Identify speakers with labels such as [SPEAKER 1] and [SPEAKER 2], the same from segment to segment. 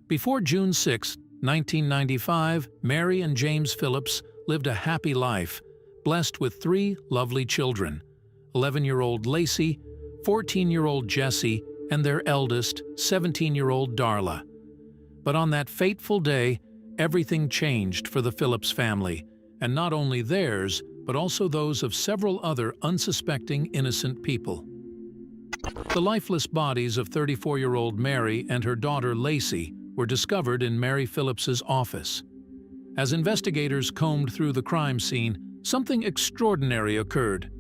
[SPEAKER 1] Before June 6, 1995, Mary and James Phillips lived a happy life, blessed with three lovely children: 11-year-old Lacy, 14-year-old Jessie, and their eldest, 17-year-old Darla. But on that fateful day, everything changed for the Phillips family, and not only theirs, but also those of several other unsuspecting innocent people. The lifeless bodies of 34-year-old Mary and her daughter Lacy were discovered in Mary Phillips's office. As investigators combed through the crime scene, something extraordinary occurred.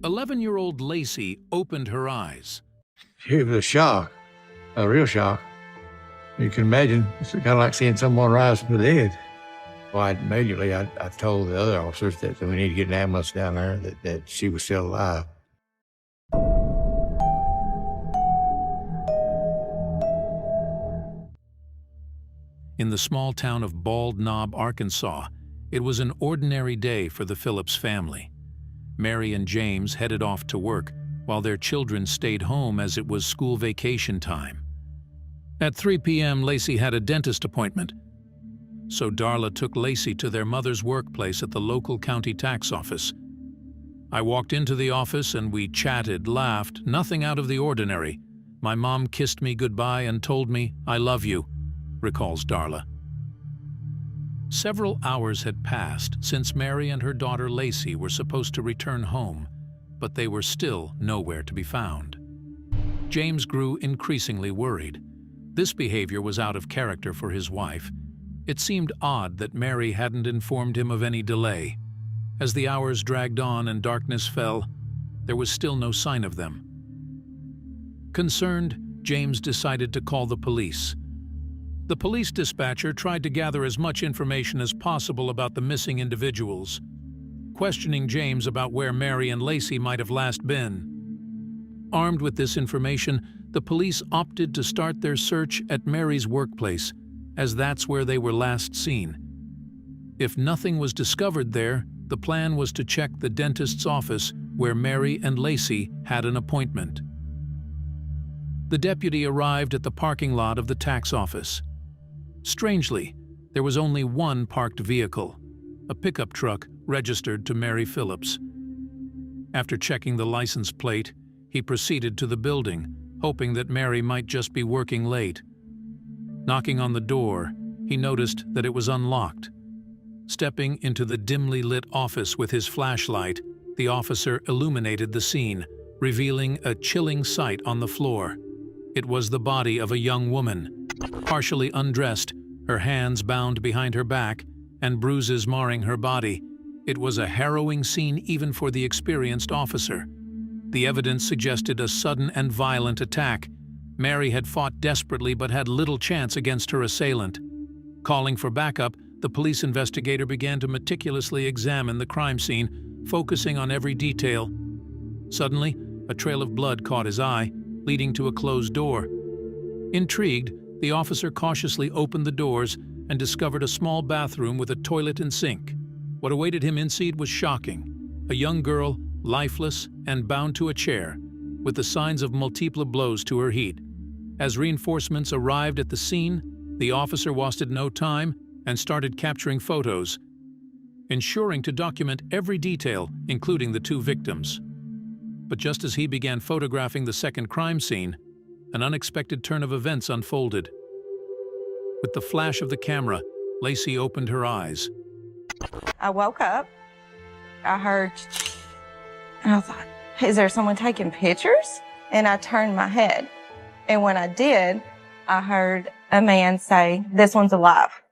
[SPEAKER 1] 11-year-old Lacy opened her eyes.
[SPEAKER 2] It was a shock, a real shock. You can imagine, it's kind of like seeing someone rise from the dead. Well, immediately I told the other officers that we need to get an ambulance down there, that she was still alive.
[SPEAKER 1] In the small town of Bald Knob, Arkansas, it was an ordinary day for the Phillips family. Mary and James headed off to work, while their children stayed home as it was school vacation time. At 3 p.m., Lacy had a dentist appointment, so Darla took Lacy to their mother's workplace at the local county tax office. I walked into the office and we chatted, laughed, nothing out of the ordinary. My mom kissed me goodbye and told me, "I love you," recalls Darla. Several hours had passed since Mary and her daughter Lacy were supposed to return home, but they were still nowhere to be found. James grew increasingly worried. This behavior was out of character for his wife. It seemed odd that Mary hadn't informed him of any delay. As the hours dragged on and darkness fell, there was still no sign of them. Concerned, James decided to call the police. The police dispatcher tried to gather as much information as possible about the missing individuals, questioning James about where Mary and Lacy might have last been. Armed with this information, the police opted to start their search at Mary's workplace, as that's where they were last seen. If nothing was discovered there, the plan was to check the dentist's office where Mary and Lacy had an appointment. The deputy arrived at the parking lot of the tax office. Strangely, there was only one parked vehicle, a pickup truck registered to Mary Phillips. After checking the license plate, he proceeded to the building, hoping that Mary might just be working late. Knocking on the door, he noticed that it was unlocked. Stepping into the dimly lit office with his flashlight, the officer illuminated the scene, revealing a chilling sight on the floor. It was the body of a young woman, partially undressed, her hands bound behind her back, and bruises marring her body. It was a harrowing scene even for the experienced officer. The evidence suggested a sudden and violent attack. Mary had fought desperately but had little chance against her assailant. Calling for backup, the police investigator began to meticulously examine the crime scene, focusing on every detail. Suddenly, a trail of blood caught his eye, leading to a closed door. Intrigued, the officer cautiously opened the doors and discovered a small bathroom with a toilet and sink. What awaited him inside was shocking. A young girl, lifeless and bound to a chair, with the signs of multiple blows to her head. As reinforcements arrived at the scene, the officer wasted no time and started capturing photos, ensuring to document every detail, including the two victims. But just as he began photographing the second crime scene, an unexpected turn of events unfolded. With the flash of the camera, Lacy opened her eyes.
[SPEAKER 3] I woke up, I heard, and I thought, is there someone taking pictures? And I turned my head. And when I did, I heard a man say, "This one's alive."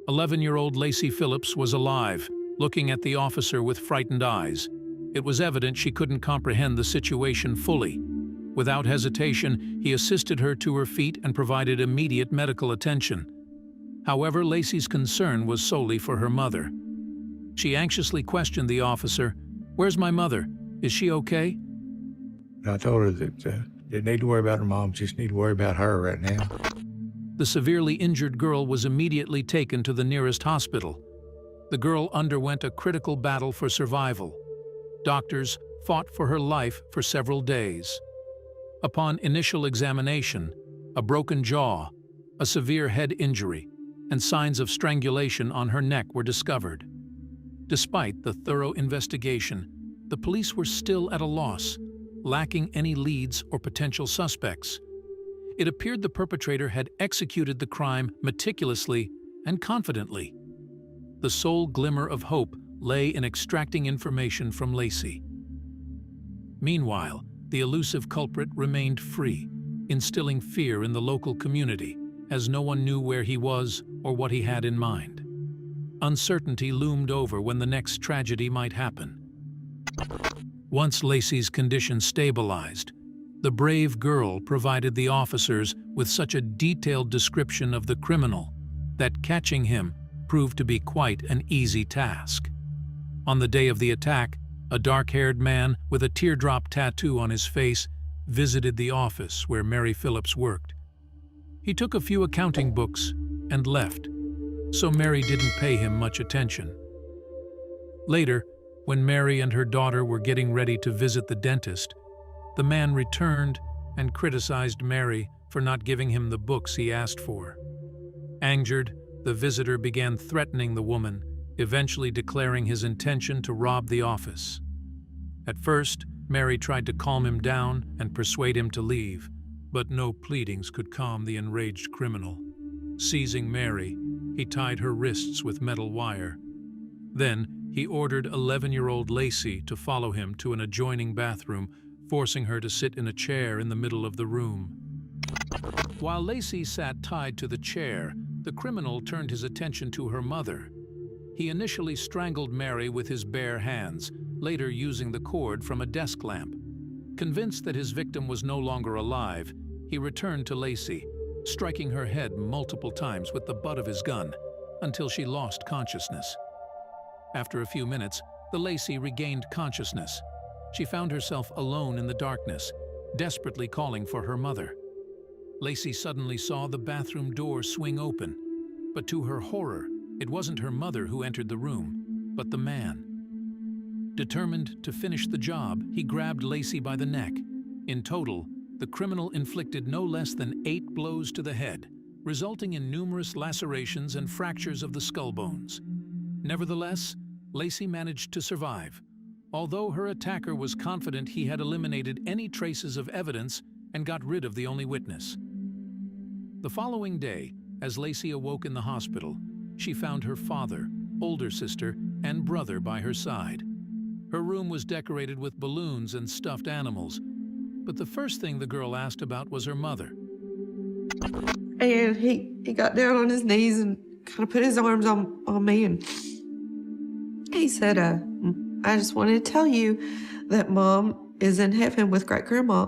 [SPEAKER 1] 11-year-old Lacy Phillips was alive, looking at the officer with frightened eyes. It was evident she couldn't comprehend the situation fully. Without hesitation, he assisted her to her feet and provided immediate medical attention. However, Lacy's concern was solely for her mother. She anxiously questioned the officer, "Where's my mother? Is she okay?"
[SPEAKER 2] I told her that didn't need to worry about her mom, just need to worry about her right now.
[SPEAKER 1] The severely injured girl was immediately taken to the nearest hospital. The girl underwent a critical battle for survival. Doctors fought for her life for several days. Upon initial examination, a broken jaw, A severe head injury and signs of strangulation on her neck were discovered. Despite the thorough investigation, the police were still at a loss, lacking any leads or potential suspects. It appeared the perpetrator had executed the crime meticulously and confidently. The sole glimmer of hope lay in extracting information from Lacy. Meanwhile, the elusive culprit remained free, instilling fear in the local community, as no one knew where he was or what he had in mind. Uncertainty loomed over when the next tragedy might happen. Once Lacy's condition stabilized, the brave girl provided the officers with such a detailed description of the criminal that catching him proved to be quite an easy task. On the day of the attack, a dark-haired man with a teardrop tattoo on his face visited the office where Mary Phillips worked. He took a few accounting books and left, so Mary didn't pay him much attention. Later, when Mary and her daughter were getting ready to visit the dentist, the man returned and criticized Mary for not giving him the books he asked for. Angered, the visitor began threatening the woman, eventually declaring his intention to rob the office. At first, Mary tried to calm him down and persuade him to leave, but no pleadings could calm the enraged criminal. Seizing Mary, he tied her wrists with metal wire. Then, he ordered 11-year-old Lacy to follow him to an adjoining bathroom, forcing her to sit in a chair in the middle of the room. While Lacy sat tied to the chair, the criminal turned his attention to her mother. He initially strangled Mary with his bare hands, later using the cord from a desk lamp. Convinced that his victim was no longer alive, he returned to Lacy, striking her head multiple times with the butt of his gun until she lost consciousness. After a few minutes, the Lacy regained consciousness. She found herself alone in the darkness, desperately calling for her mother. Lacy suddenly saw the bathroom door swing open, but to her horror, it wasn't her mother who entered the room, but the man. Determined to finish the job, he grabbed Lacy by the neck. In total, the criminal inflicted no less than 8 blows to the head, resulting in numerous lacerations and fractures of the skull bones. Nevertheless, Lacy managed to survive, although her attacker was confident he had eliminated any traces of evidence and got rid of the only witness. The following day, as Lacy awoke in the hospital, she found her father, older sister, and brother by her side. Her room was decorated with balloons and stuffed animals, but the first thing the girl asked about was her mother.
[SPEAKER 4] And he got down on his knees and kind of put his arms on me, and he said, I just wanted to tell you that Mom is in heaven with great-grandma.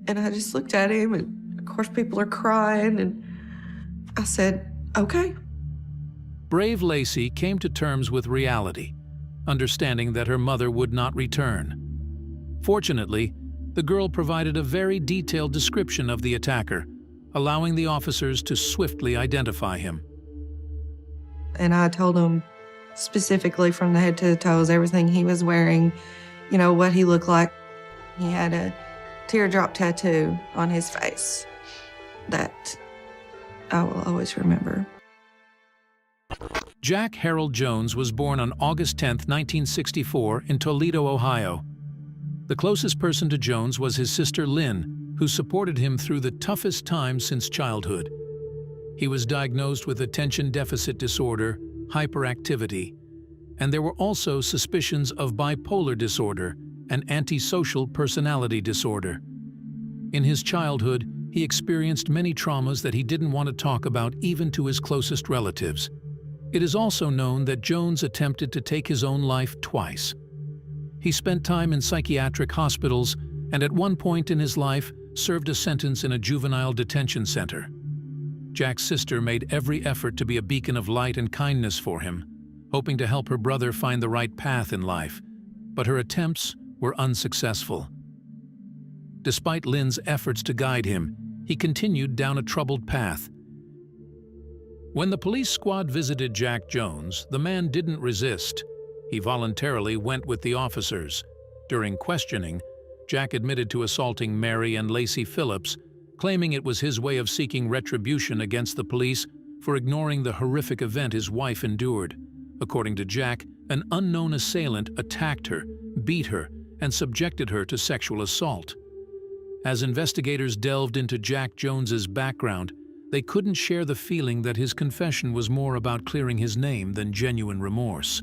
[SPEAKER 4] And I just looked at him, and of course people are crying, and I said, okay.
[SPEAKER 1] Brave Lacy came to terms with reality, understanding that her mother would not return. Fortunately, the girl provided a very detailed description of the attacker, allowing the officers to swiftly identify him.
[SPEAKER 4] And I told him specifically from the head to the toes, everything he was wearing, you know, what he looked like. He had a teardrop tattoo on his face that I will always remember.
[SPEAKER 1] Jack Harold Jones was born on August 10, 1964, in Toledo, Ohio. The closest person to Jones was his sister Lynn, who supported him through the toughest times since childhood. He was diagnosed with attention deficit disorder, hyperactivity, and there were also suspicions of bipolar disorder and antisocial personality disorder. In his childhood, he experienced many traumas that he didn't want to talk about even to his closest relatives. It is also known that Jones attempted to take his own life twice. He spent time in psychiatric hospitals and at one point in his life served a sentence in a juvenile detention center. Jack's sister made every effort to be a beacon of light and kindness for him, hoping to help her brother find the right path in life, but her attempts were unsuccessful. Despite Lynn's efforts to guide him, he continued down a troubled path. When the police squad visited Jack Jones, the man didn't resist. He voluntarily went with the officers. During questioning, Jack admitted to assaulting Mary and Lacy Phillips, claiming it was his way of seeking retribution against the police for ignoring the horrific event his wife endured. According to Jack, an unknown assailant attacked her, beat her, and subjected her to sexual assault. As investigators delved into Jack Jones's background, they couldn't share the feeling that his confession was more about clearing his name than genuine remorse.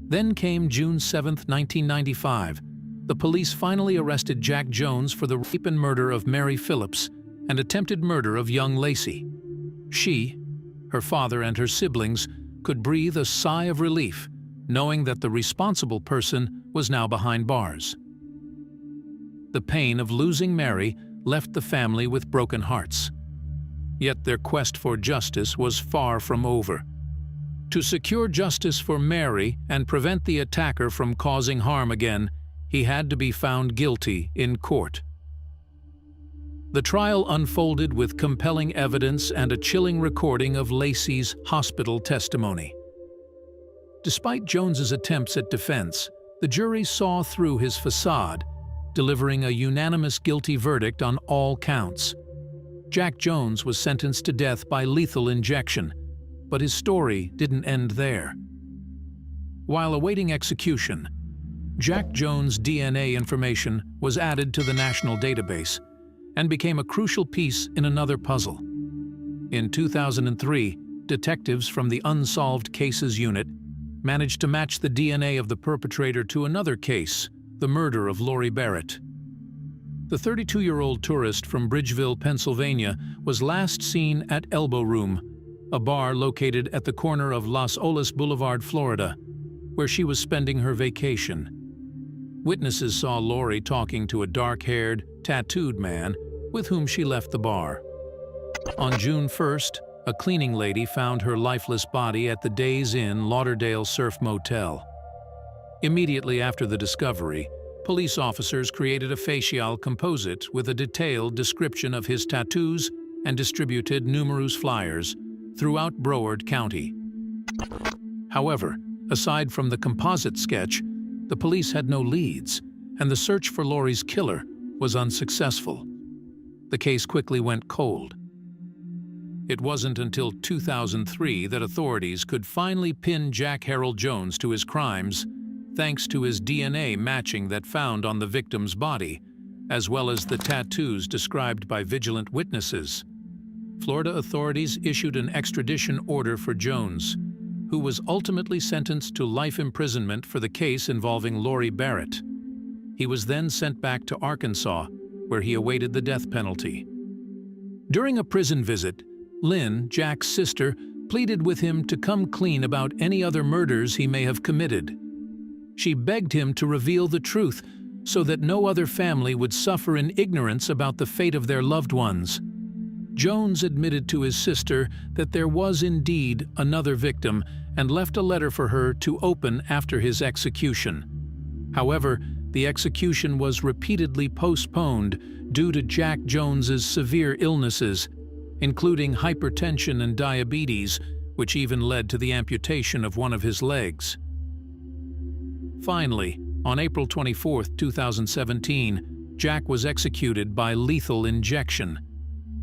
[SPEAKER 1] Then came June 7, 1995. The police finally arrested Jack Jones for the rape and murder of Mary Phillips and attempted murder of young Lacy. She, her father, and her siblings could breathe a sigh of relief, knowing that the responsible person was now behind bars. The pain of losing Mary left the family with broken hearts. Yet their quest for justice was far from over. To secure justice for Mary and prevent the attacker from causing harm again, he had to be found guilty in court. The trial unfolded with compelling evidence and a chilling recording of Lacy's hospital testimony. Despite Jones's attempts at defense, the jury saw through his facade, delivering a unanimous guilty verdict on all counts. Jack Jones was sentenced to death by lethal injection, but his story didn't end there. While awaiting execution, Jack Jones' DNA information was added to the national database and became a crucial piece in another puzzle. In 2003, detectives from the Unsolved Cases Unit managed to match the DNA of the perpetrator to another case, the murder of Lori Barrett. The 32-year-old tourist from Bridgeville, Pennsylvania, was last seen at Elbow Room, a bar located at the corner of Los Olas Boulevard, Florida, where she was spending her vacation. Witnesses saw Lori talking to a dark-haired, tattooed man with whom she left the bar. On June 1st, a cleaning lady found her lifeless body at the Days Inn Lauderdale Surf Motel. Immediately after the discovery, police officers created a facial composite with a detailed description of his tattoos and distributed numerous flyers throughout Broward County. However, aside from the composite sketch, the police had no leads, and the search for Lori's killer was unsuccessful. The case quickly went cold. It wasn't until 2003 that authorities could finally pin Jack Harold Jones to his crimes, thanks to his DNA matching that found on the victim's body, as well as the tattoos described by vigilant witnesses. Florida authorities issued an extradition order for Jones, who was ultimately sentenced to life imprisonment for the case involving Lori Barrett. He was then sent back to Arkansas, where he awaited the death penalty. During a prison visit, Lynn, Jack's sister, pleaded with him to come clean about any other murders he may have committed. She begged him to reveal the truth so that no other family would suffer in ignorance about the fate of their loved ones. Jones admitted to his sister that there was indeed another victim and left a letter for her to open after his execution. However, the execution was repeatedly postponed due to Jack Jones's severe illnesses, including hypertension and diabetes, which even led to the amputation of one of his legs. Finally, on April 24, 2017, Jack was executed by lethal injection.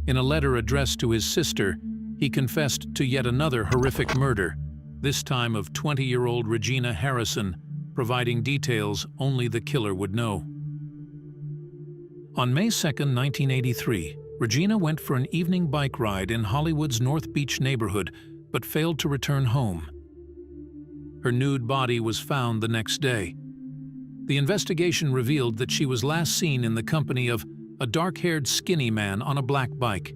[SPEAKER 1] In a letter addressed to his sister, he confessed to yet another horrific murder, this time of 20-year-old Regina Harrison, providing details only the killer would know. On May 2, 1983, Regina went for an evening bike ride in Hollywood's North Beach neighborhood, but failed to return home. Her nude body was found the next day. The investigation revealed that she was last seen in the company of a dark-haired skinny man on a black bike.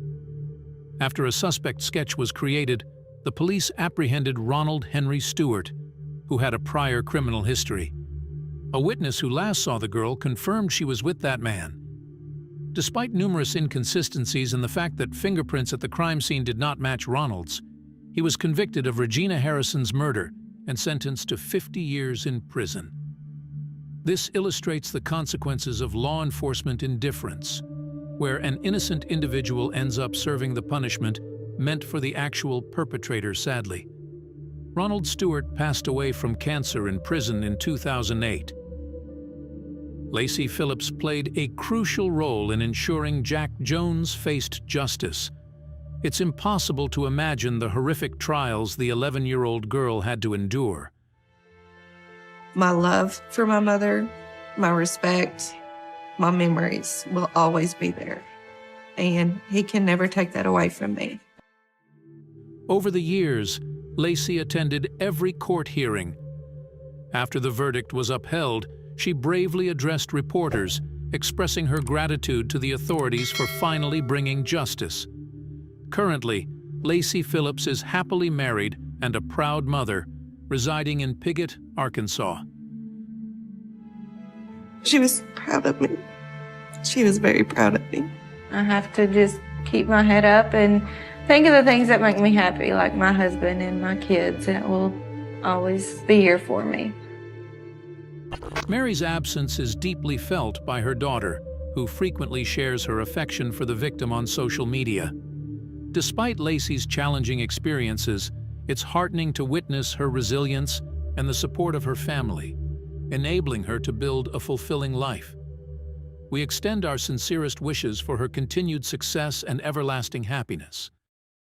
[SPEAKER 1] After a suspect sketch was created, the police apprehended Ronald Henry Stewart, who had a prior criminal history. A witness who last saw the girl confirmed she was with that man. Despite numerous inconsistencies and the fact that fingerprints at the crime scene did not match Ronald's, he was convicted of Regina Harrison's murder and sentenced to 50 years in prison. This illustrates the consequences of law enforcement indifference, where an innocent individual ends up serving the punishment meant for the actual perpetrator, sadly. Ronald Stewart passed away from cancer in prison in 2008. Lacy Phillips played a crucial role in ensuring Jack Jones faced justice. It's impossible to imagine the horrific trials the 11-year-old girl had to endure.
[SPEAKER 4] My love for my mother, my respect, my memories will always be there. And he can never take that away from me.
[SPEAKER 1] Over the years, Lacy attended every court hearing. After the verdict was upheld, she bravely addressed reporters, expressing her gratitude to the authorities for finally bringing justice. Currently, Lacy Phillips is happily married and a proud mother, residing in Piggott, Arkansas.
[SPEAKER 4] She was proud of me. She was very proud of me.
[SPEAKER 3] I have to just keep my head up and think of the things that make me happy, like my husband and my kids, that will always be here for me.
[SPEAKER 1] Mary's absence is deeply felt by her daughter, who frequently shares her affection for the victim on social media. Despite Lacy's challenging experiences, it's heartening to witness her resilience and the support of her family, enabling her to build a fulfilling life. We extend our sincerest wishes for her continued success and everlasting happiness.